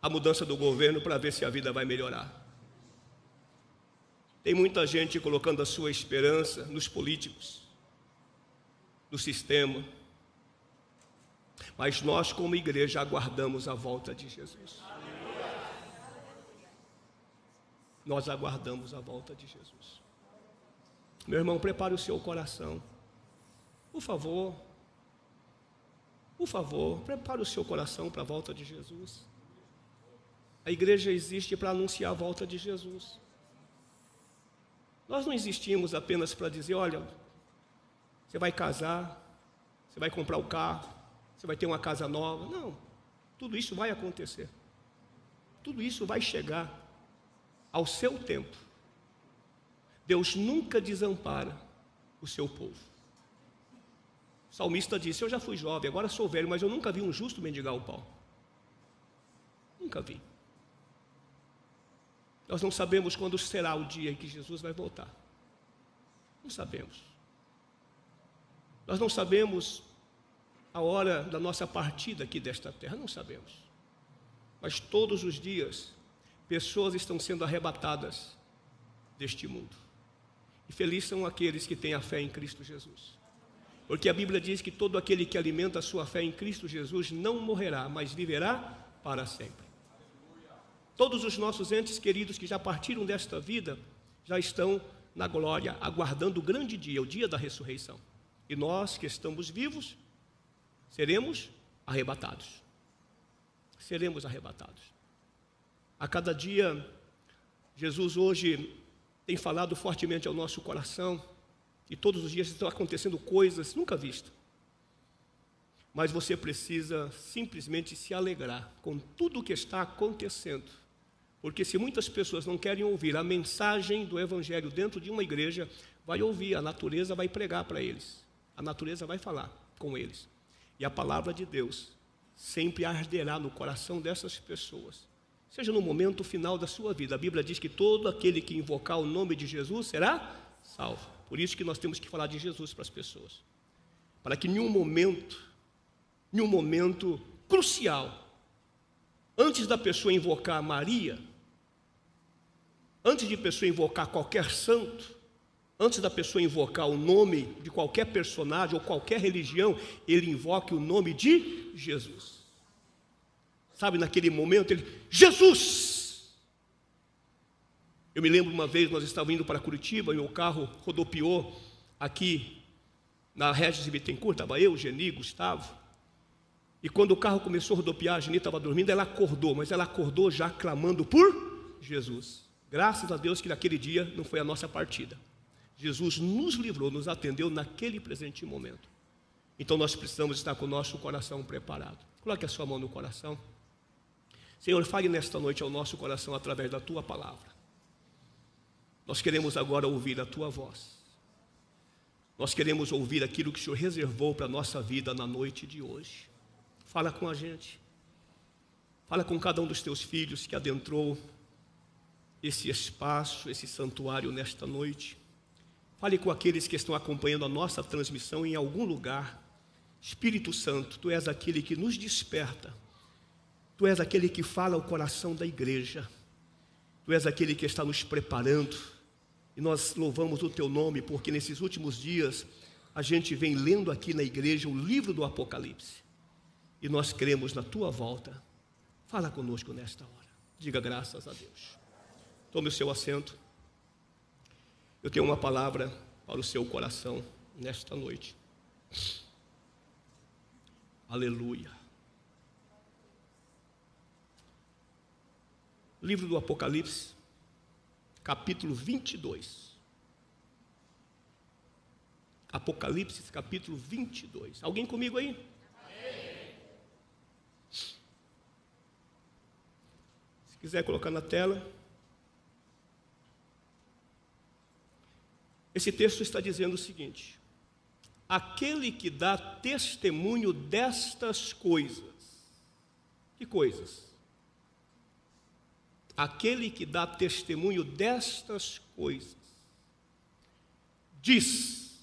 a mudança do governo para ver se a vida vai melhorar. Tem muita gente colocando a sua esperança nos políticos, no sistema, mas nós, como igreja, aguardamos a volta de Jesus. Nós aguardamos a volta de Jesus. Meu irmão, prepare o seu coração. Por favor, prepare o seu coração para a volta de Jesus. A igreja existe para anunciar a volta de Jesus. Nós não existimos apenas para dizer, olha, você vai casar, você vai comprar o carro, você vai ter uma casa nova. Não, tudo isso vai acontecer. Tudo isso vai chegar ao seu tempo. Deus nunca desampara o seu povo. O salmista disse, eu já fui jovem, agora sou velho, mas eu nunca vi um justo mendigar o pão. Nunca vi. Nós não sabemos quando será o dia em que Jesus vai voltar. Não sabemos. Nós não sabemos a hora da nossa partida aqui desta terra, não sabemos. Mas todos os dias, pessoas estão sendo arrebatadas deste mundo. E felizes são aqueles que têm a fé em Cristo Jesus. Porque a Bíblia diz que todo aquele que alimenta a sua fé em Cristo Jesus não morrerá, mas viverá para sempre. Todos os nossos entes queridos que já partiram desta vida, já estão na glória, aguardando o grande dia, o dia da ressurreição. E nós que estamos vivos, seremos arrebatados. Seremos arrebatados. A cada dia, Jesus hoje tem falado fortemente ao nosso coração, e todos os dias estão acontecendo coisas nunca vistas. Mas você precisa simplesmente se alegrar com tudo o que está acontecendo. Porque se muitas pessoas não querem ouvir a mensagem do Evangelho dentro de uma igreja, vai ouvir, a natureza vai pregar para eles. A natureza vai falar com eles. E a palavra de Deus sempre arderá no coração dessas pessoas. Seja no momento final da sua vida. A Bíblia diz que todo aquele que invocar o nome de Jesus será salvo. Por isso que nós temos que falar de Jesus para as pessoas. Para que em um momento crucial, antes da pessoa invocar Maria, antes de pessoa invocar qualquer santo, antes da pessoa invocar o nome de qualquer personagem ou qualquer religião, ele invoque o nome de Jesus. Sabe, naquele momento, ele, Jesus! Eu me lembro uma vez, nós estávamos indo para Curitiba, e meu carro rodopiou aqui na Regis de Bittencourt, estava eu, Geni, Gustavo. E quando o carro começou a rodopiar, a Geni estava dormindo, ela acordou, mas ela acordou já clamando por Jesus. Graças a Deus que naquele dia não foi a nossa partida. Jesus nos livrou, nos atendeu naquele presente momento. Então nós precisamos estar com o nosso coração preparado. Coloque a sua mão no coração. Senhor, fale nesta noite ao nosso coração através da Tua palavra. Nós queremos agora ouvir a Tua voz. Nós queremos ouvir aquilo que o Senhor reservou para a nossa vida na noite de hoje. Fala com a gente. Fala com cada um dos Teus filhos que adentrou esse espaço, esse santuário nesta noite. Fale com aqueles que estão acompanhando a nossa transmissão em algum lugar. Espírito Santo, Tu és aquele que nos desperta. Tu és aquele que fala ao coração da igreja. Tu és aquele que está nos preparando. E nós louvamos o Teu nome, porque nesses últimos dias a gente vem lendo aqui na igreja o livro do Apocalipse. E nós cremos na Tua volta. Fala conosco nesta hora. Diga graças a Deus. Tome o seu assento. Eu tenho uma palavra para o seu coração nesta noite. Aleluia. Livro do Apocalipse, capítulo 22. Apocalipse, capítulo 22. Alguém comigo aí? Amém. Se quiser colocar na tela. Esse texto está dizendo o seguinte: aquele que dá testemunho destas coisas. Que coisas? Aquele que dá testemunho destas coisas diz: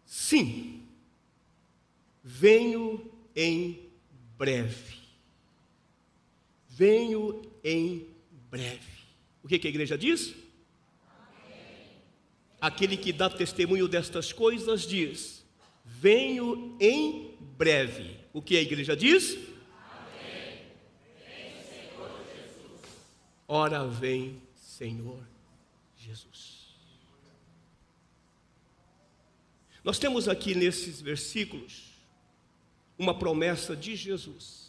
sim, venho em breve. venho em breve. O que a igreja diz? Aquele que dá testemunho destas coisas diz: venho em breve. O que a igreja diz? Amém. Vem, Senhor Jesus. Ora vem, Senhor Jesus. Nós temos aqui nesses versículos uma promessa de Jesus.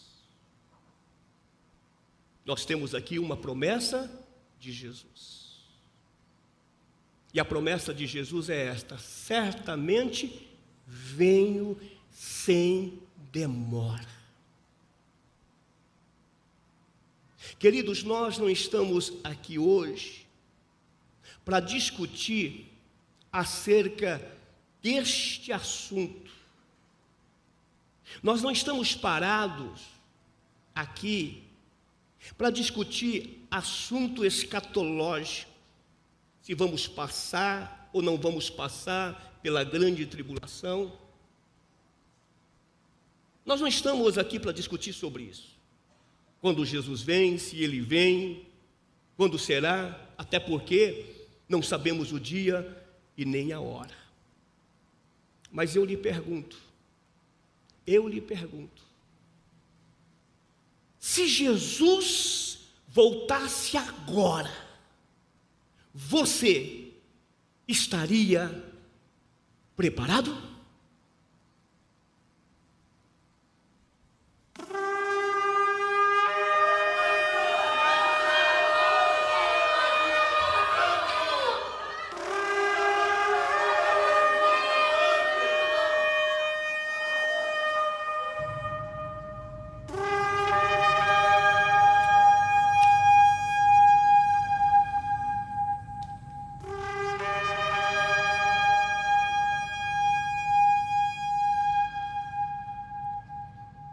Nós temos aqui uma promessa de Jesus. E a promessa de Jesus é esta: certamente venho sem demora. Queridos, nós não estamos aqui hoje para discutir acerca deste assunto. Nós não estamos parados aqui para discutir assunto escatológico, se vamos passar ou não vamos passar pela grande tribulação. Nós não estamos aqui para discutir sobre isso. Quando Jesus vem, se Ele vem, quando será, até porque não sabemos o dia e nem a hora. Mas eu lhe pergunto, se Jesus voltasse agora, você estaria preparado?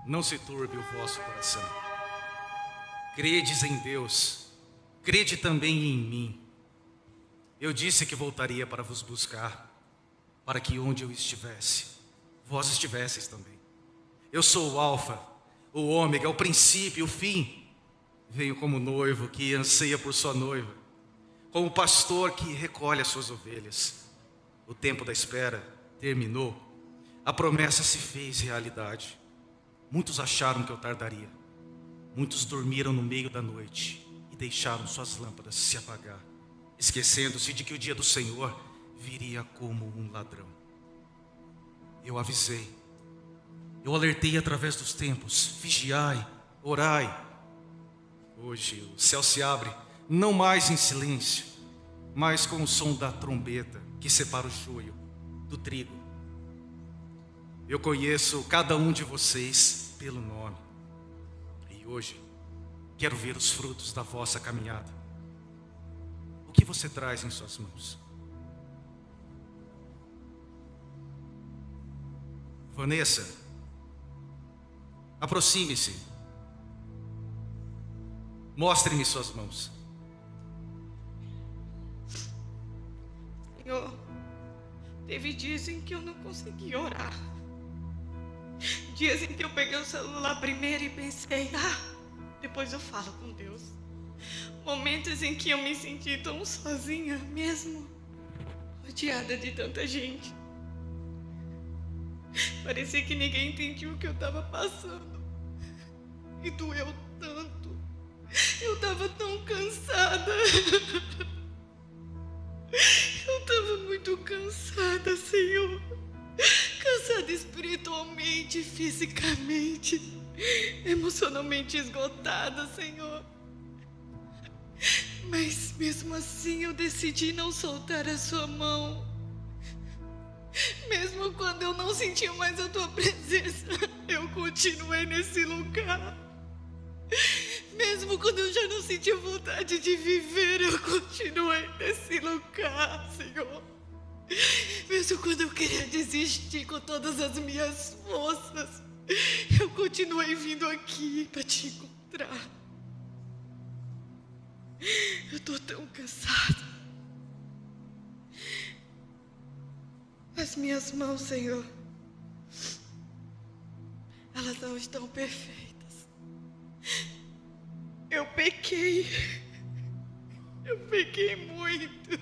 Não se turbe o vosso coração. Credes em Deus, crede também em mim. Eu disse que voltaria para vos buscar, para que onde eu estivesse, vós estivesseis também. Eu sou o Alfa, o Ômega, o princípio, o fim. Venho como noivo que anseia por sua noiva, como pastor que recolhe as suas ovelhas. O tempo da espera terminou, a promessa se fez realidade. Muitos acharam que eu tardaria. Muitos dormiram no meio da noite e deixaram suas lâmpadas se apagar, esquecendo-se de que o dia do Senhor viria como um ladrão. Eu avisei, eu alertei através dos tempos: vigiai, orai. Hoje o céu se abre, não mais em silêncio, mas com o som da trombeta que separa o joio do trigo. Eu conheço cada um de vocês pelo nome. E hoje quero ver os frutos da vossa caminhada. O que você traz em suas mãos? Vanessa, aproxime-se. Mostre-me suas mãos. Senhor, teve dias em que eu não consegui orar. Dias em que eu peguei o celular primeiro e pensei: depois eu falo com Deus. Momentos em que eu me senti tão sozinha, mesmo rodeada de tanta gente. Parecia que ninguém entendia o que eu estava passando. E doeu tanto. Eu estava tão cansada. Eu estava muito cansada, Senhor. Cansada espiritualmente, fisicamente, emocionalmente esgotada, Senhor. Mas mesmo assim eu decidi não soltar a sua mão. Mesmo quando eu não sentia mais a tua presença, eu continuei nesse lugar. Mesmo quando eu já não sentia vontade de viver, eu continuei nesse lugar, Senhor. Mesmo quando eu queria desistir com todas as minhas forças, eu continuei vindo aqui para te encontrar. Eu estou tão cansada. As minhas mãos, Senhor, elas não estão perfeitas. Eu pequei muito.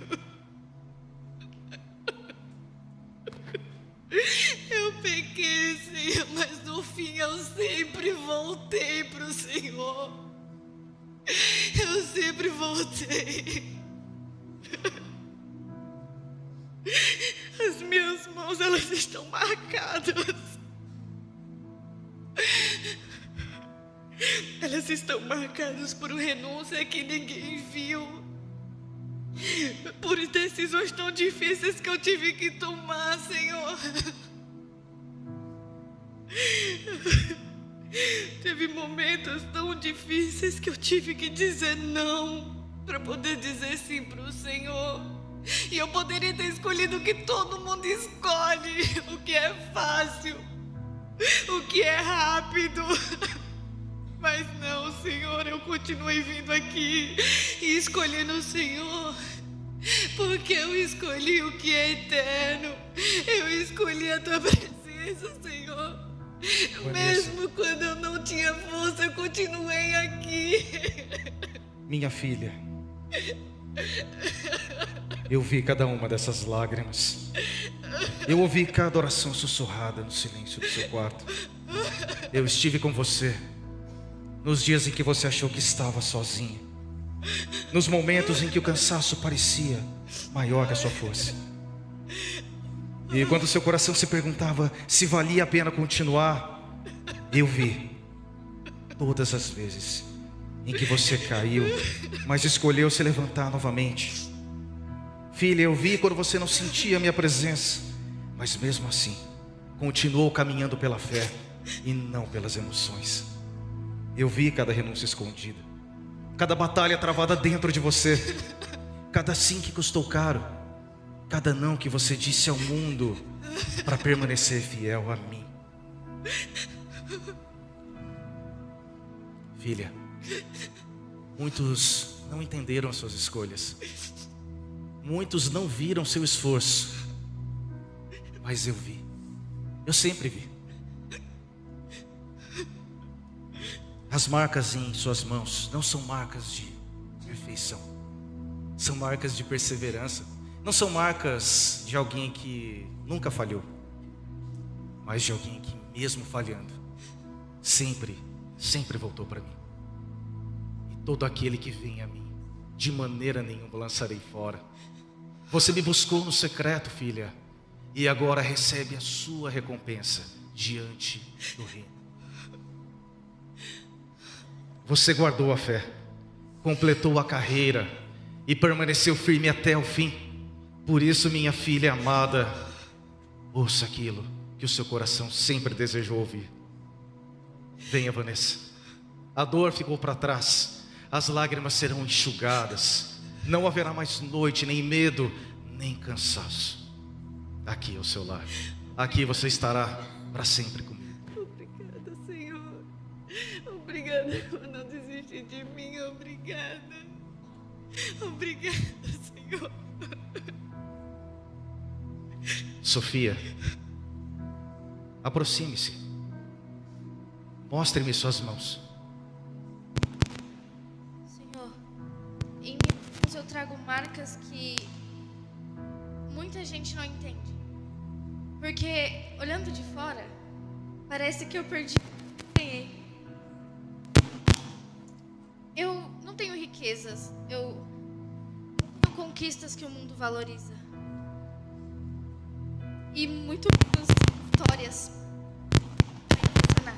Eu pequei, Senhor, mas no fim eu sempre voltei para o Senhor. Eu sempre voltei. As minhas mãos, elas estão marcadas. Elas estão marcadas por renúncia que ninguém viu, por decisões tão difíceis que eu tive que tomar, Senhor. Teve momentos tão difíceis que eu tive que dizer não para poder dizer sim para o Senhor. E eu poderia ter escolhido o que todo mundo escolhe, o que é fácil, o que é rápido. Mas não, Senhor, eu continuei vindo aqui e escolhendo o Senhor, porque eu escolhi o que é eterno. Eu escolhi a Tua presença, Senhor. Mesmo quando eu não tinha força, eu continuei aqui. Minha filha, eu vi cada uma dessas lágrimas. Eu ouvi cada oração sussurrada no silêncio do seu quarto. Eu estive com você nos dias em que você achou que estava sozinha, nos momentos em que o cansaço parecia maior que a sua força. E quando seu coração se perguntava se valia a pena continuar, eu vi todas as vezes em que você caiu, mas escolheu se levantar novamente. Filha, eu vi quando você não sentia a minha presença, mas mesmo assim continuou caminhando pela fé e não pelas emoções. Eu vi cada renúncia escondida, cada batalha travada dentro de você, cada sim que custou caro, cada não que você disse ao mundo para permanecer fiel a mim. Filha, muitos não entenderam as suas escolhas, muitos não viram seu esforço, mas eu vi, eu sempre vi. As marcas em suas mãos não são marcas de perfeição, são marcas de perseverança. Não são marcas de alguém que nunca falhou, mas de alguém que mesmo falhando, sempre voltou para mim. E todo aquele que vem a mim, de maneira nenhuma lançarei fora. Você me buscou no secreto, filha, e agora recebe a sua recompensa diante do reino. Você guardou a fé, completou a carreira e permaneceu firme até o fim. Por isso, minha filha amada, ouça aquilo que o seu coração sempre desejou ouvir. Venha, Vanessa. A dor ficou para trás, as lágrimas serão enxugadas. Não haverá mais noite, nem medo, nem cansaço. Aqui é o seu lar. Aqui você estará para sempre comigo. Obrigada, Senhor. Obrigada por não desistir de mim. Obrigada. Obrigada, Senhor. Sofia, aproxime-se. Mostre-me suas mãos. Senhor, em minhas mãos eu trago marcas que muita gente não entende. Porque, olhando de fora, parece que eu perdi e ganhei. Eu não tenho riquezas, eu não tenho conquistas que o mundo valoriza. E muito menos vitórias para impressionar.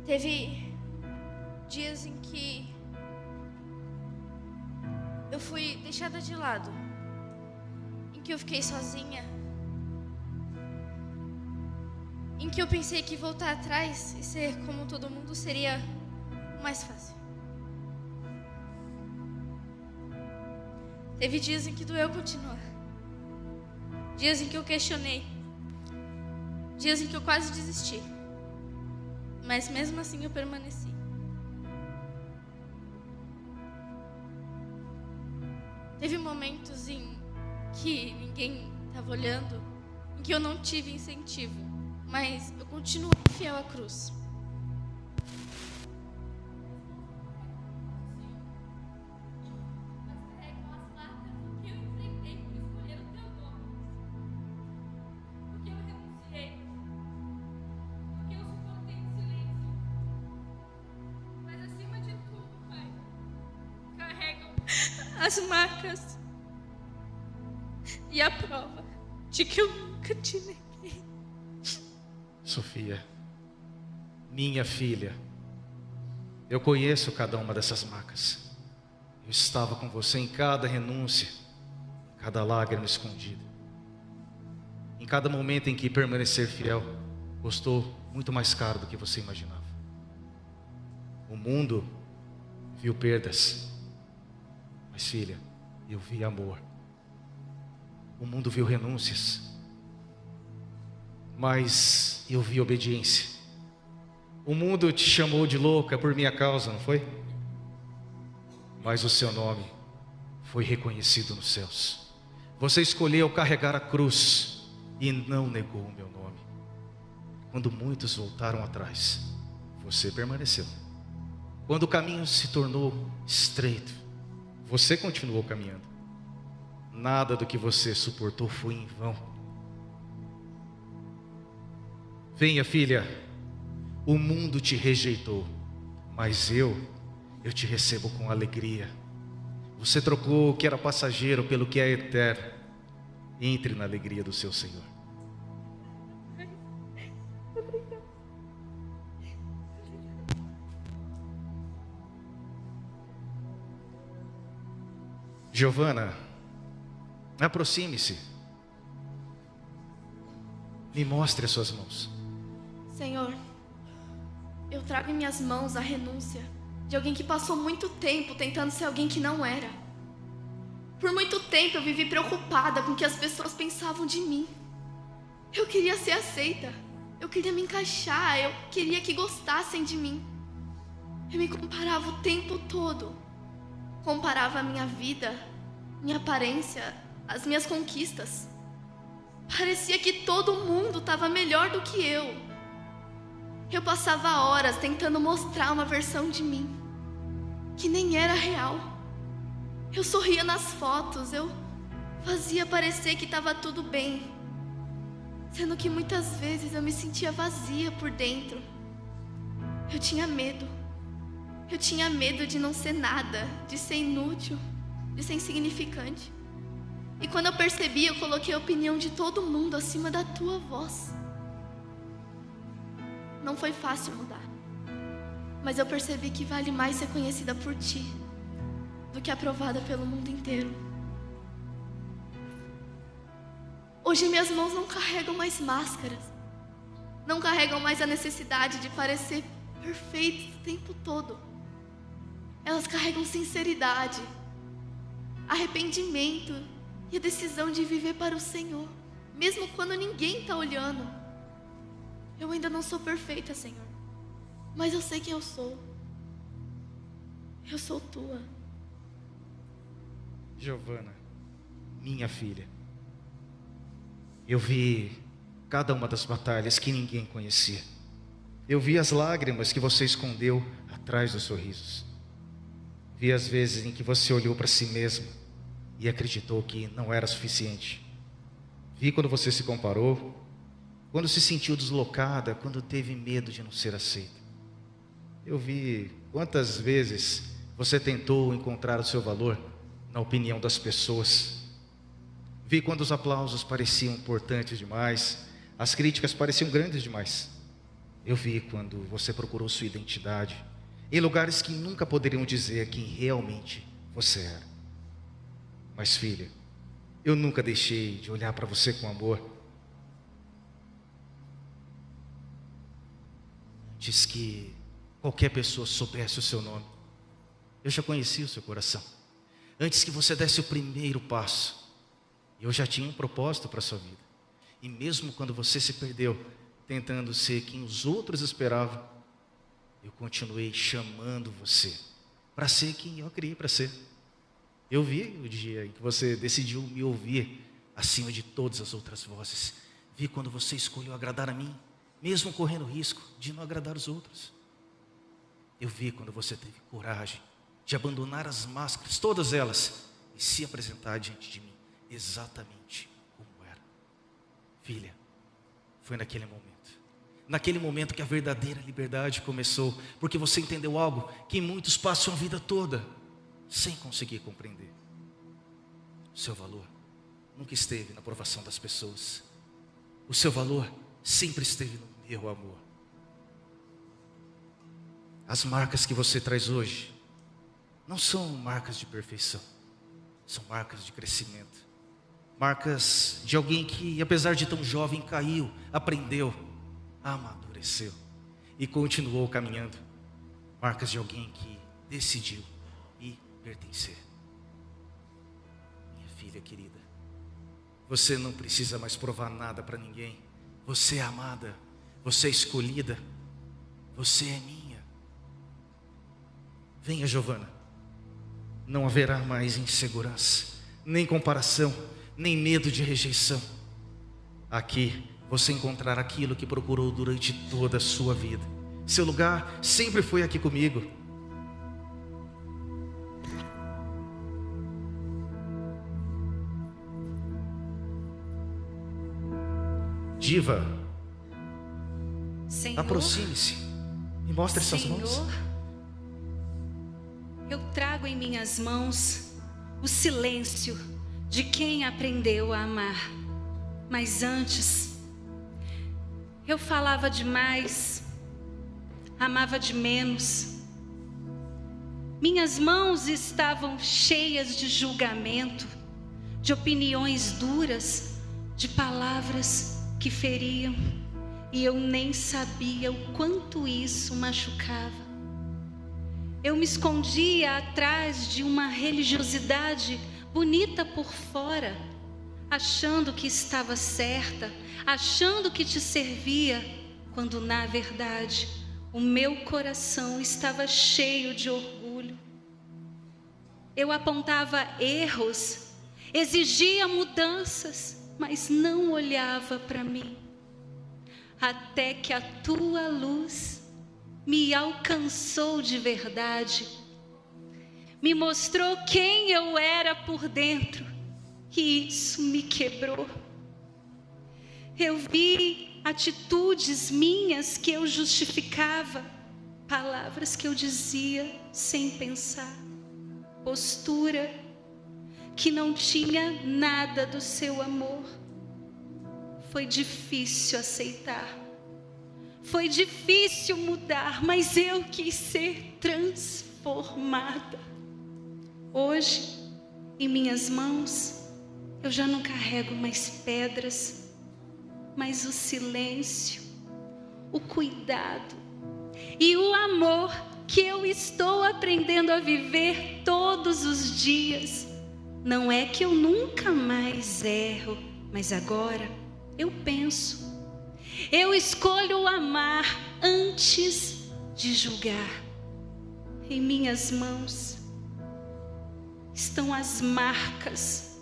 Teve dias em que eu fui deixada de lado, em que eu fiquei sozinha, em que eu pensei que voltar atrás e ser como todo mundo seria mais fácil. Teve dias em que doeu continuar, dias em que eu questionei, dias em que eu quase desisti, mas mesmo assim eu permaneci. Teve momentos em que ninguém estava olhando, em que eu não tive incentivo, mas eu continuo fiel à cruz. As marcas e a prova de que eu nunca te neguei. Sofia, minha filha, eu conheço cada uma dessas marcas. Eu estava com você em cada renúncia, em cada lágrima escondida, em cada momento em que permanecer fiel custou muito mais caro do que você imaginava. O mundo viu perdas, mas filha, eu vi amor. O mundo viu renúncias, mas eu vi obediência. O mundo te chamou de louca por minha causa, não foi? Mas o seu nome foi reconhecido nos céus. Você escolheu carregar a cruz e não negou o meu nome. Quando muitos voltaram atrás, você permaneceu. Quando o caminho se tornou estreito, você continuou caminhando. Nada do que você suportou foi em vão. Venha, filha. O mundo te rejeitou, mas eu te recebo com alegria. Você trocou o que era passageiro pelo que é eterno. Entre na alegria do seu Senhor. Giovana, aproxime-se. Me mostre as suas mãos. Senhor, eu trago em minhas mãos a renúncia de alguém que passou muito tempo tentando ser alguém que não era. Por muito tempo eu vivi preocupada com o que as pessoas pensavam de mim. Eu queria ser aceita, eu queria me encaixar, eu queria que gostassem de mim. Eu me comparava o tempo todo. Comparava a minha vida, minha aparência, as minhas conquistas. Parecia que todo mundo estava melhor do que eu. Eu passava horas tentando mostrar uma versão de mim que nem era real. Eu sorria nas fotos, eu fazia parecer que estava tudo bem, sendo que muitas vezes eu me sentia vazia por dentro. Eu tinha medo. Eu tinha medo de não ser nada, de ser inútil, de ser insignificante. E quando eu percebi, eu coloquei a opinião de todo mundo acima da tua voz. Não foi fácil mudar, mas eu percebi que vale mais ser conhecida por ti do que aprovada pelo mundo inteiro. Hoje minhas mãos não carregam mais máscaras, não carregam mais a necessidade de parecer perfeitas o tempo todo. Elas carregam sinceridade, arrependimento e a decisão de viver para o Senhor, mesmo quando ninguém está olhando. Eu ainda não sou perfeita, Senhor, mas eu sei quem eu sou. Eu sou tua. Giovana, minha filha, eu vi cada uma das batalhas que ninguém conhecia. Eu vi as lágrimas que você escondeu atrás dos sorrisos. Vi as vezes em que você olhou para si mesma e acreditou que não era suficiente. Vi quando você se comparou, quando se sentiu deslocada, quando teve medo de não ser aceita. Eu vi quantas vezes você tentou encontrar o seu valor na opinião das pessoas. Vi quando os aplausos pareciam importantes demais, as críticas pareciam grandes demais. Eu vi quando você procurou sua identidade em lugares que nunca poderiam dizer quem realmente você era. Mas, filha, eu nunca deixei de olhar para você com amor. Antes que qualquer pessoa soubesse o seu nome, eu já conhecia o seu coração. Antes que você desse o primeiro passo, eu já tinha um propósito para a sua vida. E mesmo quando você se perdeu, tentando ser quem os outros esperavam, eu continuei chamando você para ser quem eu criei para ser. Eu vi o dia em que você decidiu me ouvir acima de todas as outras vozes. Vi quando você escolheu agradar a mim, mesmo correndo risco de não agradar os outros. Eu vi quando você teve coragem de abandonar as máscaras, todas elas, e se apresentar diante de mim, exatamente como era. Filha, foi naquele momento que a verdadeira liberdade começou, porque você entendeu algo que muitos passam a vida toda sem conseguir compreender. O seu valor nunca esteve na aprovação das pessoas. O seu valor sempre esteve no meu amor. As marcas que você traz hoje não são marcas de perfeição, são marcas de crescimento. Marcas de alguém que, apesar de tão jovem, caiu, aprendeu, amadureceu e continuou caminhando. Marcas de alguém que decidiu e pertencer. Minha filha querida, você não precisa mais provar nada para ninguém. Você é amada, você é escolhida, você é minha. Venha, Giovana. Não haverá mais insegurança, nem comparação, nem medo de rejeição. Aqui você encontrará aquilo que procurou durante toda a sua vida. Seu lugar sempre foi aqui comigo. Diva, Senhor, aproxime-se e mostre suas mãos. Senhor, eu trago em minhas mãos o silêncio de quem aprendeu a amar. Mas antes, eu falava demais, amava de menos. Minhas mãos estavam cheias de julgamento, de opiniões duras, de palavras que feriam, e eu nem sabia o quanto isso machucava. Eu me escondia atrás de uma religiosidade bonita por fora, achando que estava certa, achando que te servia, quando na verdade o meu coração estava cheio de orgulho. Eu apontava erros, exigia mudanças, mas não olhava para mim, até que a tua luz me alcançou de verdade, me mostrou quem eu era por dentro, e isso me quebrou. Eu vi atitudes minhas que eu justificava, palavras que eu dizia sem pensar, postura que não tinha nada do seu amor. Foi difícil aceitar, foi difícil mudar, mas eu quis ser transformada. Hoje, em minhas mãos, eu já não carrego mais pedras, mas o silêncio, o cuidado e o amor que eu estou aprendendo a viver todos os dias. Não é que eu nunca mais erro, mas agora eu penso. Eu escolho amar antes de julgar. Em minhas mãos estão as marcas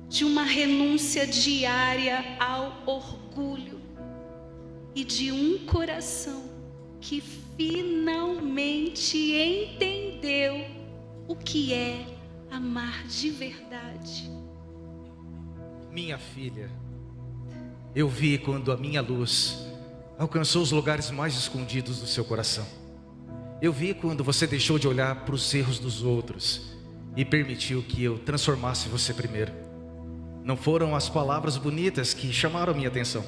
de uma renúncia diária ao orgulho e de um coração que finalmente entendeu o que é amar de verdade. Minha filha, eu vi quando a minha luz alcançou os lugares mais escondidos do seu coração. Eu vi quando você deixou de olhar para os erros dos outros e permitiu que eu transformasse você primeiro. Não foram as palavras bonitas que chamaram a minha atenção,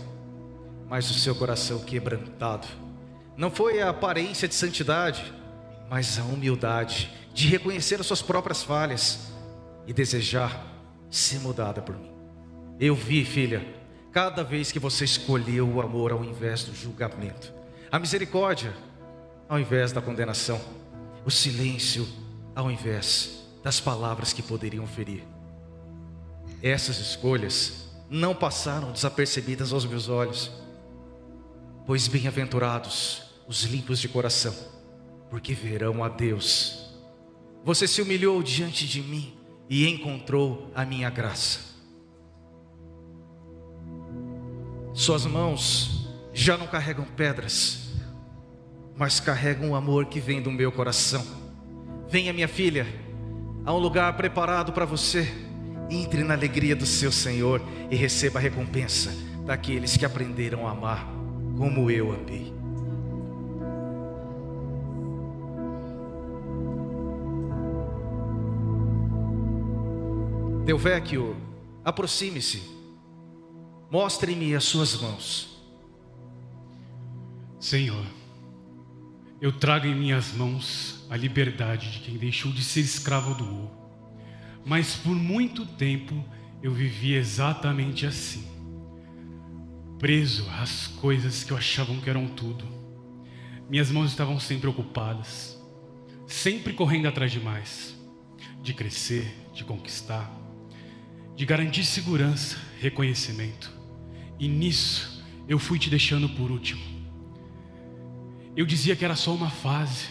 mas o seu coração quebrantado. Não foi a aparência de santidade, mas a humildade de reconhecer as suas próprias falhas e desejar ser mudada por mim. Eu vi, filha, cada vez que você escolheu o amor ao invés do julgamento, a misericórdia ao invés da condenação, o silêncio ao invés das palavras que poderiam ferir. Essas escolhas não passaram desapercebidas aos meus olhos, pois bem-aventurados os limpos de coração, porque verão a Deus. Você se humilhou diante de mim e encontrou a minha graça. Suas mãos já não carregam pedras, mas carregam o amor que vem do meu coração. Venha, minha filha, a um lugar preparado para você. Entre na alegria do seu Senhor e receba a recompensa daqueles que aprenderam a amar como eu amei. Del Vecchio, aproxime-se, mostre-me as suas mãos. Senhor, eu trago em minhas mãos a liberdade de quem deixou de ser escravo do ouro. Mas por muito tempo eu vivi exatamente assim, preso às coisas que eu achava que eram tudo. Minhas mãos estavam sempre ocupadas, sempre correndo atrás de mais, de crescer, de conquistar, de garantir segurança, reconhecimento. E nisso eu fui te deixando por último. Eu dizia que era só uma fase,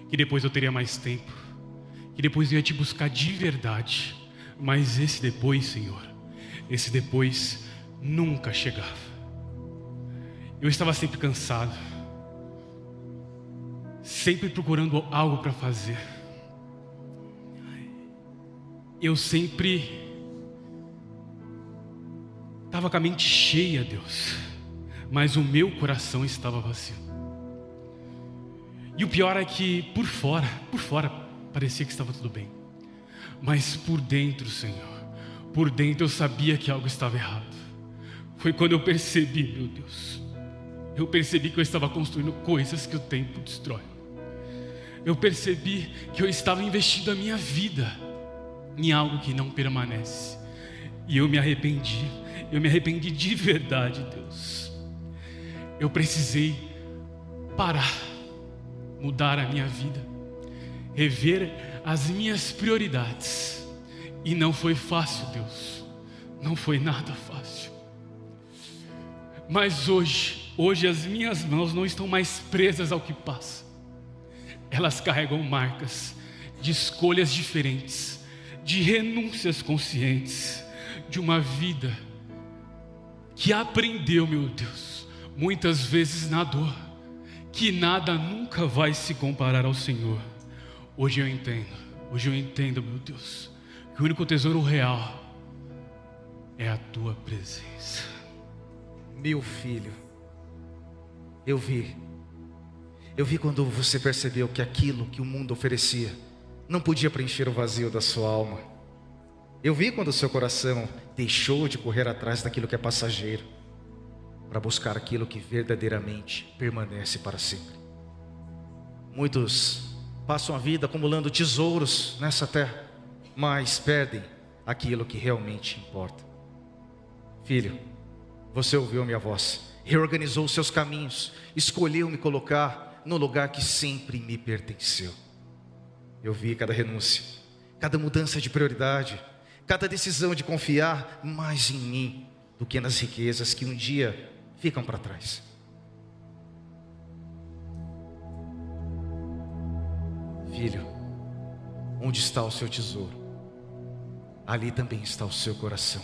que depois eu teria mais tempo, que depois eu ia te buscar de verdade. Mas esse depois, Senhor, esse depois nunca chegava. Eu estava sempre cansado, sempre procurando algo para fazer. Eu sempre estava com a mente cheia, Deus, mas o meu coração estava vazio. E o pior é que por fora parecia que estava tudo bem, mas por dentro, Senhor, por dentro eu sabia que algo estava errado. Foi quando eu percebi, meu Deus, eu percebi que eu estava construindo coisas que o tempo destrói. Eu percebi que eu estava investindo a minha vida em algo que não permanece. E eu me arrependi de verdade, Deus. Eu precisei parar, mudar a minha vida, rever as minhas prioridades. E não foi fácil, Deus, não foi nada fácil. Mas hoje as minhas mãos não estão mais presas ao que passa. Elas carregam marcas de escolhas diferentes, de renúncias conscientes, de uma vida que aprendeu, meu Deus, muitas vezes na dor, que nada nunca vai se comparar ao Senhor. Hoje eu entendo, meu Deus, que o único tesouro real é a Tua presença. Meu filho, eu vi quando você percebeu que aquilo que o mundo oferecia não podia preencher o vazio da sua alma. Eu vi quando o seu coração deixou de correr atrás daquilo que é passageiro, para buscar aquilo que verdadeiramente permanece para sempre. Muitos passam a vida acumulando tesouros nessa terra, mas perdem aquilo que realmente importa. Filho, você ouviu minha voz, reorganizou seus caminhos, escolheu me colocar no lugar que sempre me pertenceu. Eu vi cada renúncia, cada mudança de prioridade, cada decisão de confiar mais em mim do que nas riquezas que um dia ficam para trás. Filho, onde está o seu tesouro, ali também está o seu coração.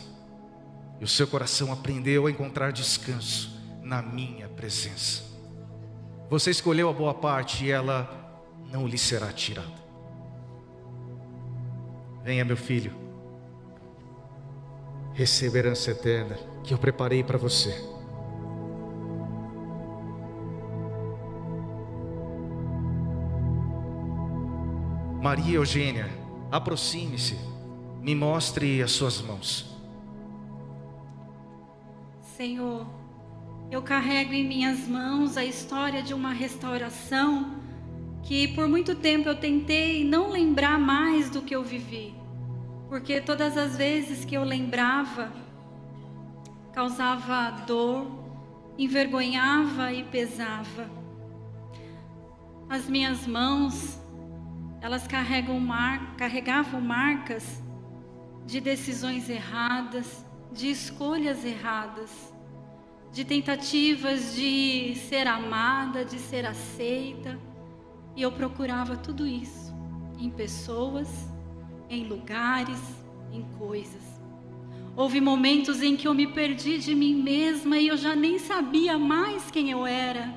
E o seu coração aprendeu a encontrar descanso na minha presença. Você escolheu a boa parte e ela não lhe será tirada. Venha, meu filho, receba a herança eterna que eu preparei para você. Maria Eugênia, aproxime-se, me mostre as suas mãos. Senhor, eu carrego em minhas mãos a história de uma restauração que por muito tempo eu tentei não lembrar mais do que eu vivi, porque todas as vezes que eu lembrava, causava dor, envergonhava e pesava. As minhas mãos, elas carregavam marcas de decisões erradas, de escolhas erradas, de tentativas de ser amada, de ser aceita. E eu procurava tudo isso em pessoas, em lugares, em coisas. Houve momentos em que eu me perdi de mim mesma e eu já nem sabia mais quem eu era.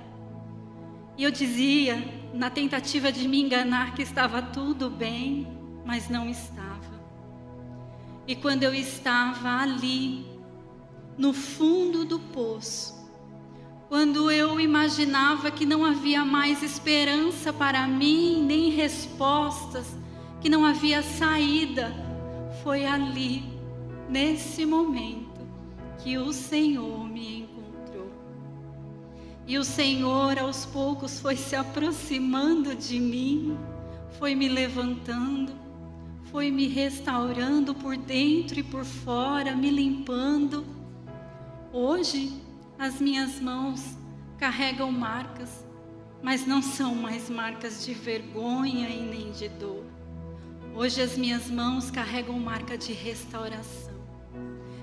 E eu dizia, na tentativa de me enganar, que estava tudo bem, mas não estava. E quando eu estava ali, no fundo do poço, quando eu imaginava que não havia mais esperança para mim, nem respostas, que não havia saída, foi ali, nesse momento, que o Senhor me encontrou. E o Senhor, aos poucos, foi se aproximando de mim, foi me levantando, foi me restaurando por dentro e por fora, me limpando. Hoje, as minhas mãos carregam marcas, mas não são mais marcas de vergonha e nem de dor. Hoje as minhas mãos carregam marca de restauração,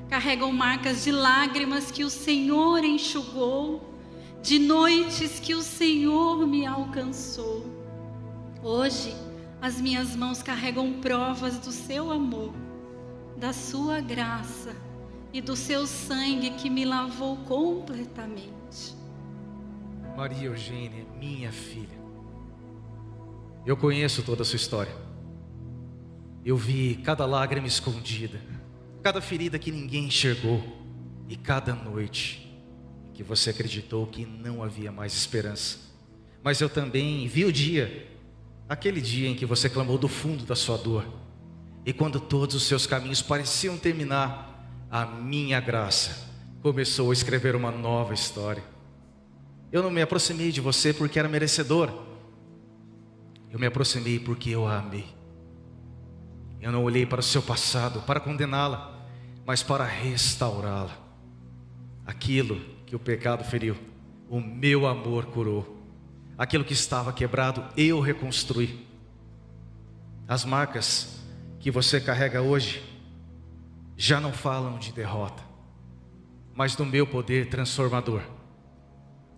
carregam marcas de lágrimas que o Senhor enxugou, de noites que o Senhor me alcançou. Hoje as minhas mãos carregam provas do seu amor, da sua graça e do seu sangue que me lavou completamente. Maria Eugênia, minha filha, eu conheço toda a sua história. Eu vi cada lágrima escondida, cada ferida que ninguém enxergou, e cada noite que você acreditou que não havia mais esperança. Mas eu também vi o dia, aquele dia em que você clamou do fundo da sua dor, e quando todos os seus caminhos pareciam terminar, a minha graça começou a escrever uma nova história. Eu não me aproximei de você porque era merecedor. Eu me aproximei porque eu a amei. Eu não olhei para o seu passado para condená-la, mas para restaurá-la. Aquilo que o pecado feriu, o meu amor curou. Aquilo que estava quebrado, eu reconstruí. As marcas que você carrega hoje já não falam de derrota, mas do meu poder transformador.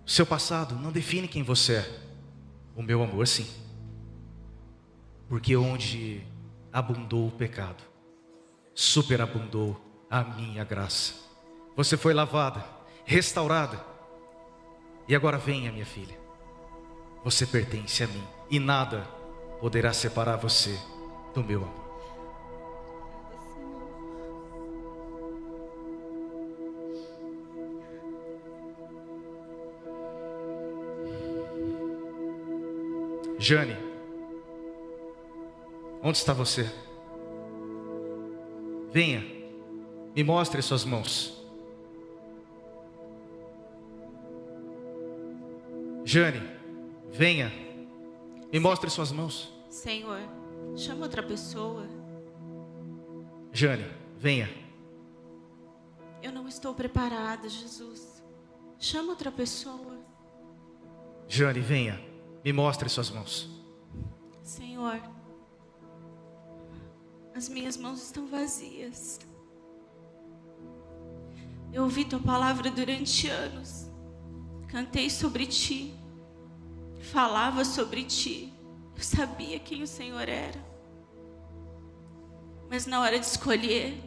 O seu passado não define quem você é. O meu amor, sim. Porque onde abundou o pecado, superabundou a minha graça. Você foi lavada, restaurada. E agora venha, minha filha. Você pertence a mim, e nada poderá separar você do meu amor. Jane, onde está você? Venha, me mostre suas mãos. Jane, venha, me mostre suas mãos. Senhor, chama outra pessoa. Jane, venha. Eu não estou preparada, Jesus. Chama outra pessoa. Jane, venha, me mostre suas mãos. Senhor, as minhas mãos estão vazias. Eu ouvi tua palavra durante anos. Cantei sobre ti. Falava sobre ti. Eu sabia quem o Senhor era. Mas na hora de escolher,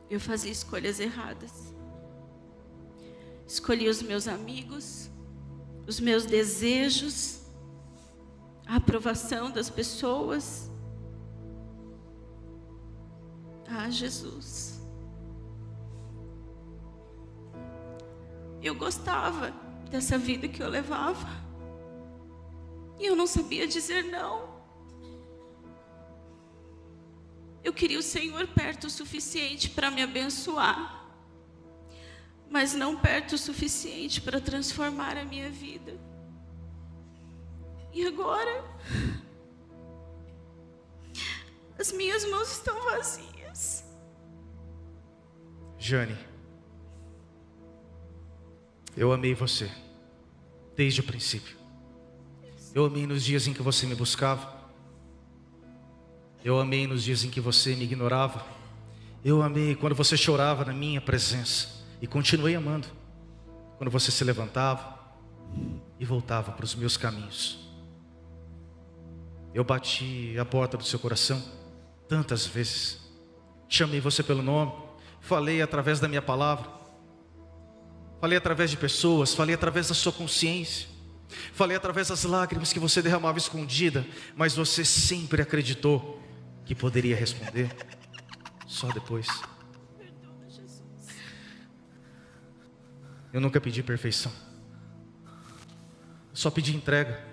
eu fazia escolhas erradas. Escolhi os meus amigos, os meus desejos, a aprovação das pessoas. Ah, Jesus. Eu gostava dessa vida que eu levava. E eu não sabia dizer não. Eu queria o Senhor perto o suficiente para me abençoar, mas não perto o suficiente para transformar a minha vida. E agora, as minhas mãos estão vazias. Jane, eu amei você desde o princípio. Eu amei nos dias em que você me buscava. Eu amei nos dias em que você me ignorava. Eu amei quando você chorava na minha presença. E continuei amando quando você se levantava e voltava para os meus caminhos. Eu bati a porta do seu coração tantas vezes. Chamei você pelo nome, falei através da minha palavra, falei através de pessoas, falei através da sua consciência, falei através das lágrimas que você derramava escondida, mas você sempre acreditou que poderia responder só depois. Eu nunca pedi perfeição, só pedi entrega.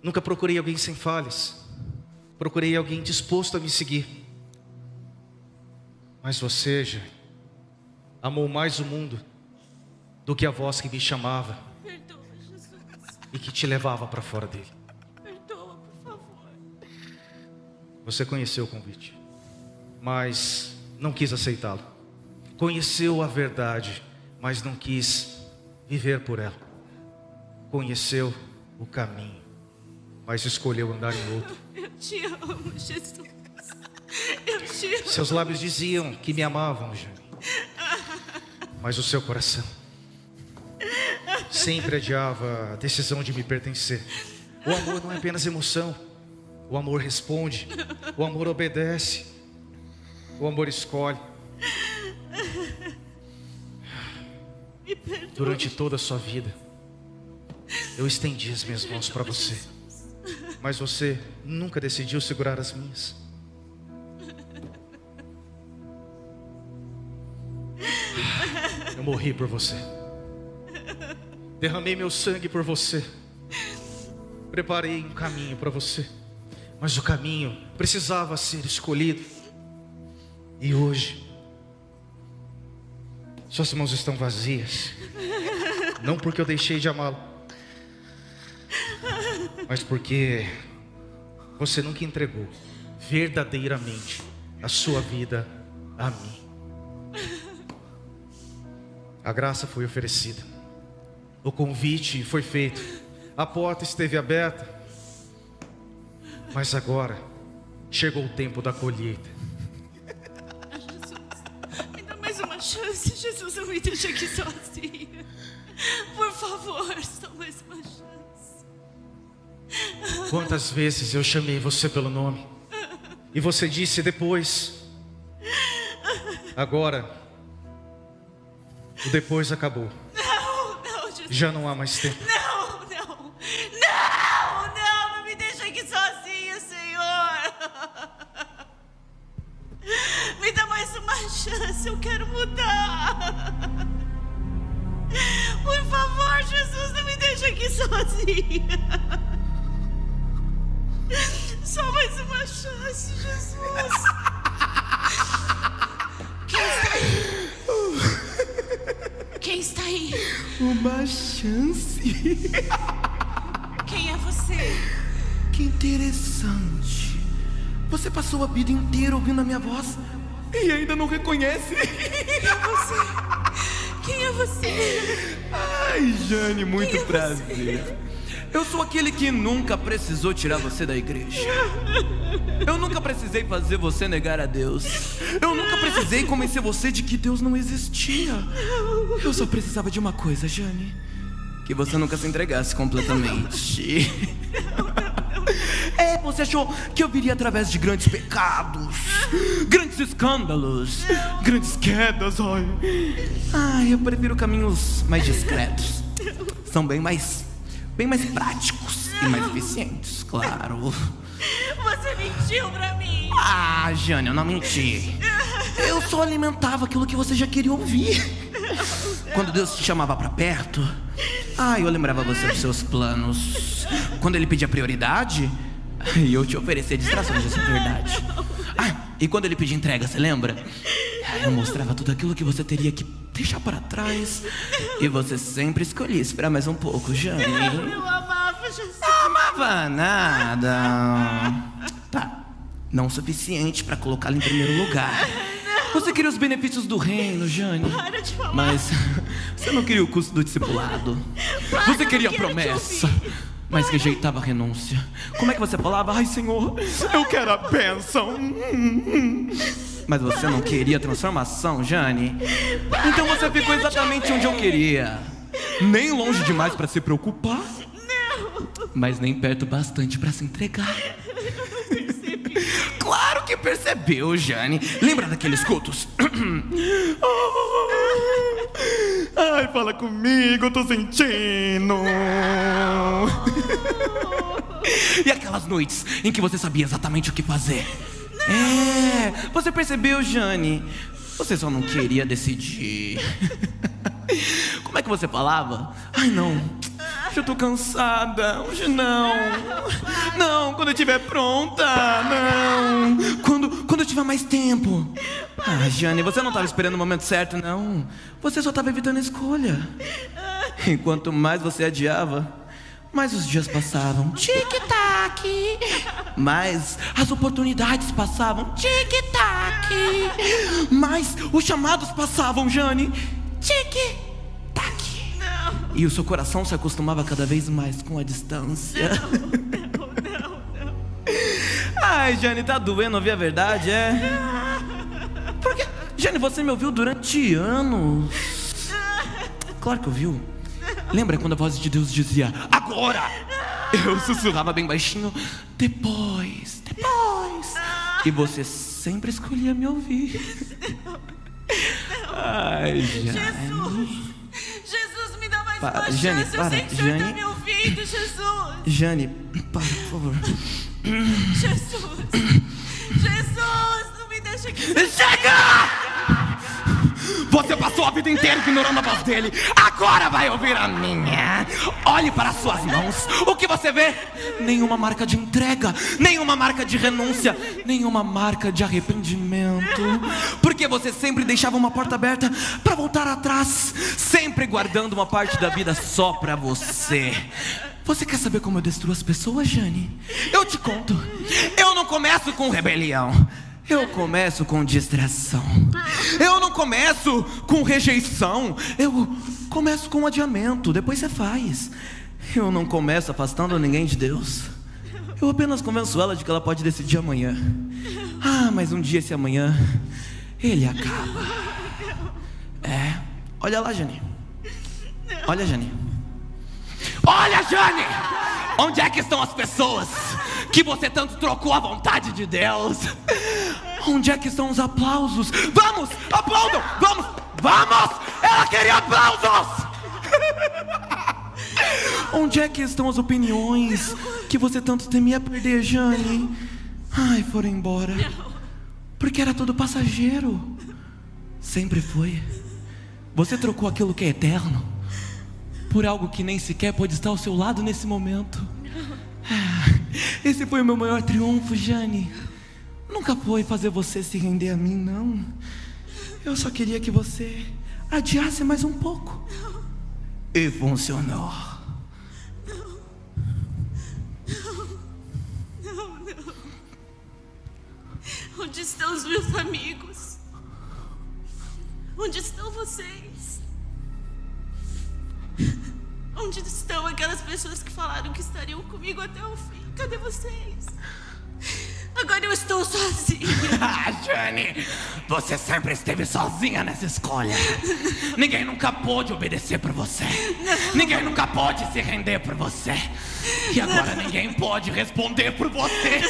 Nunca procurei alguém sem falhas, procurei alguém disposto a me seguir. Mas você, já amou mais o mundo do que a voz que me chamava e que te levava para fora dele. Perdoa, por favor. Você conheceu o convite, mas não quis aceitá-lo. Conheceu a verdade, mas não quis viver por ela. Conheceu o caminho, mas escolheu andar em outro. Eu te amo, Jesus. Eu te amo. Seus lábios diziam que me amavam, Jane, mas o seu coração sempre adiava a decisão de me pertencer. O amor não é apenas emoção. O amor responde, o amor obedece, o amor escolhe. Durante toda a sua vida, eu estendi as minhas mãos para você, mas você nunca decidiu segurar as minhas. Eu morri por você, derramei meu sangue por você, preparei um caminho para você, mas o caminho precisava ser escolhido. E hoje suas mãos estão vazias, não porque eu deixei de amá-lo, mas porque você nunca entregou verdadeiramente a sua vida a mim. A graça foi oferecida, o convite foi feito, a porta esteve aberta, mas agora chegou o tempo da colheita. Jesus, me dá mais uma chance, Jesus, não me deixa aqui sozinha. Por favor, só mais uma chance. Quantas vezes eu chamei você pelo nome e você disse depois. Agora o depois acabou. Não, Jesus. Já não há mais tempo. Não me deixa aqui sozinha, Senhor. Me dá mais uma chance, eu quero mudar. Por favor, Jesus, não me deixa aqui sozinha. Só mais uma chance, Jesus. Quem está aí? Uma chance. Quem é você? Que interessante. Você passou a vida inteira ouvindo a minha voz e ainda não reconhece. Quem é você? Ai, Jane, muito Quem é prazer. Eu sou aquele que nunca precisou tirar você da igreja. Eu nunca precisei fazer você negar a Deus. Eu nunca precisei convencer você de que Deus não existia. Eu só precisava de uma coisa, Jane: que você nunca se entregasse completamente. Você achou que eu viria através de grandes pecados, grandes escândalos, grandes quedas. Ai, eu prefiro caminhos mais discretos. São bem mais práticos e mais eficientes, claro. Você mentiu pra mim. Ah, Jane, eu não menti. Eu só alimentava aquilo que você já queria ouvir. Quando Deus te chamava pra perto, eu lembrava você dos seus planos. Quando Ele pedia prioridade, eu te oferecia distrações dessa verdade. E quando Ele pedia entrega, você lembra? Eu mostrava tudo aquilo que você teria que deixar para trás. E você sempre escolhia esperar mais um pouco, Jane. Eu amava Jesus. Não amava nada. Tá, não o suficiente para colocá-la em primeiro lugar. Você queria os benefícios do reino, Jane. Para de falar. Mas você não queria o custo do discipulado. Você queria a promessa, mas rejeitava a renúncia. Como é que você falava? Ai, Senhor, eu quero a bênção. Mas você não queria a transformação, Jane. Então você ficou exatamente onde eu queria. Nem longe demais para se preocupar, mas nem perto bastante para se entregar. Claro que percebeu, Jane. Lembra daqueles cultos? Ai, fala comigo, eu tô sentindo. E aquelas noites em que você sabia exatamente o que fazer. Você percebeu, Jane? Você só não queria decidir. Como é que você falava? Ai, não, hoje eu tô cansada. Hoje não. Não, quando eu estiver pronta. Não, quando eu tiver mais tempo. Jane, você não estava esperando o momento certo, não. Você só estava evitando a escolha. E quanto mais você adiava, mais os dias passavam. Tic-tac. Mais as oportunidades passavam. Tic-tac. Mais os chamados passavam, Jane. Tic-tac. E o seu coração se acostumava cada vez mais com a distância. Não. Ai, Jane, tá doendo ouvir a verdade, Porque, Jane, você me ouviu durante anos. Claro que ouviu. Lembra quando a voz de Deus dizia, agora? Eu sussurrava bem baixinho, depois. E você sempre escolhia me ouvir. Ai, Jane. Jesus, me dá mais uma chance. Jane, eu sei que o Senhor tá me ouvindo, Jesus. Jane, para, por favor. Jesus, não me deixa aqui. Chega! Você passou a vida inteira ignorando a voz dele. Agora vai ouvir a minha. Olhe para suas mãos. O que você vê? Nenhuma marca de entrega, nenhuma marca de renúncia, nenhuma marca de arrependimento. Porque você sempre deixava uma porta aberta para voltar atrás, sempre guardando uma parte da vida só para você. Você quer saber como eu destruo as pessoas, Jane? Eu te conto. Eu não começo com rebelião. Eu começo com distração. Eu não começo com rejeição. Eu começo com adiamento. Depois você faz. Eu não começo afastando ninguém de Deus. Eu apenas convenço ela de que ela pode decidir amanhã. Mas um dia esse amanhã ele acaba. Olha lá, Jane. Olha, Jane. Olha, Jane! Onde é que estão as pessoas que você tanto trocou a vontade de Deus? Onde é que estão os aplausos? Vamos, aplaudam, vamos! Ela queria aplausos! Onde é que estão as opiniões que você tanto temia perder, Jane? Foram embora. Porque era tudo passageiro. Sempre foi. Você trocou aquilo que é eterno por algo que nem sequer pode estar ao seu lado nesse momento. Esse foi o meu maior triunfo, Jane. Nunca foi fazer você se render a mim, não. Eu só queria que você adiasse mais um pouco. E funcionou. Não. Onde estão os meus amigos? Onde estão vocês? Onde estão aquelas pessoas que falaram que estariam comigo até o fim? Cadê vocês? Agora eu estou sozinha. Jane, você sempre esteve sozinha nessa escolha. Ninguém nunca pôde obedecer por você. Ninguém nunca pôde se render por você. E agora ninguém pode responder por você.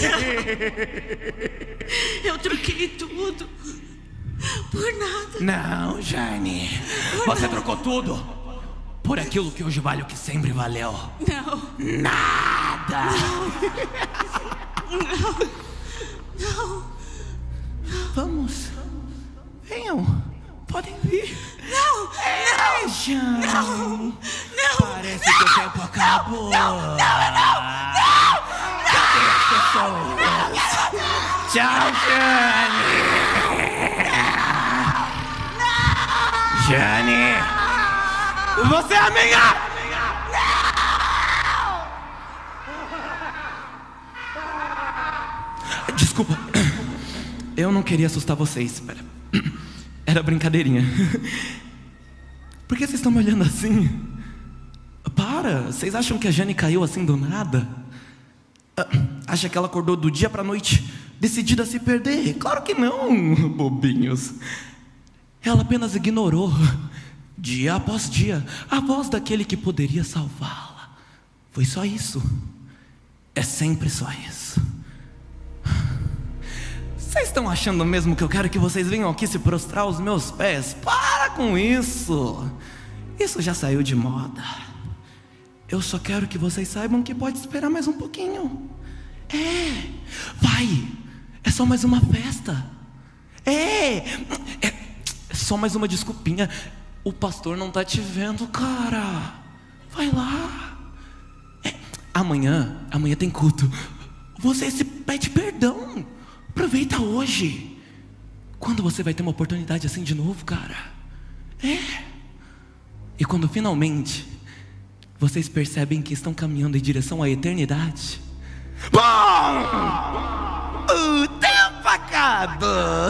Eu troquei tudo por nada. Não, Jane. Você trocou tudo por aquilo que hoje vale o que sempre valeu. Não. Nada. Não. Vamos. Venham. Podem vir. Não. Jane. Não. Parece que o tempo acabou. Não. Cadê as pessoas? Tchau, Jane. Jane. Você é a minha. Desculpa, eu não queria assustar vocês. Era brincadeirinha. Por que vocês estão me olhando assim? Para, vocês acham que a Jane caiu assim do nada? Acha que ela acordou do dia pra noite decidida a se perder? Claro que não, bobinhos. Ela apenas ignorou, dia após dia, a voz daquele que poderia salvá-la. Foi só isso. É sempre só isso. Vocês estão achando mesmo que eu quero que vocês venham aqui se prostrar aos meus pés? Para com isso! Isso já saiu de moda. Eu só quero que vocês saibam que pode esperar mais um pouquinho. Vai! É só mais uma festa. É só mais uma desculpinha. O pastor não tá te vendo, cara. Vai lá. Amanhã tem culto. Você se pede perdão. Aproveita hoje. Quando você vai ter uma oportunidade assim de novo, cara? E quando finalmente vocês percebem que estão caminhando em direção à eternidade, o tempo acabou.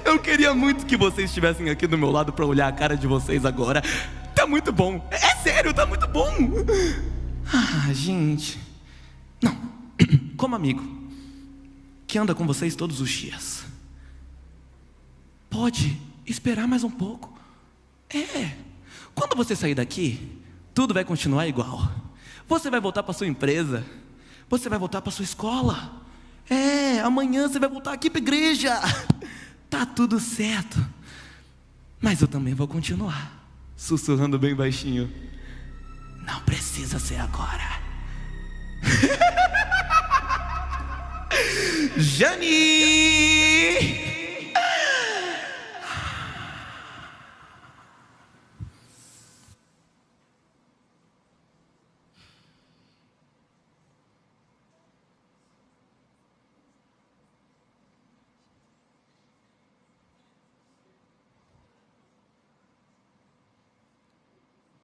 Eu queria muito que vocês estivessem aqui do meu lado para olhar a cara de vocês agora. Tá muito bom. É sério, tá muito bom. Gente. Não. Como amigo que anda com vocês todos os dias, pode esperar mais um pouco. Quando você sair daqui, tudo vai continuar igual. Você vai voltar para sua empresa. Você vai voltar para sua escola. Amanhã você vai voltar aqui para a igreja. Tá tudo certo. Mas eu também vou continuar sussurrando bem baixinho. Não precisa ser agora. Jani!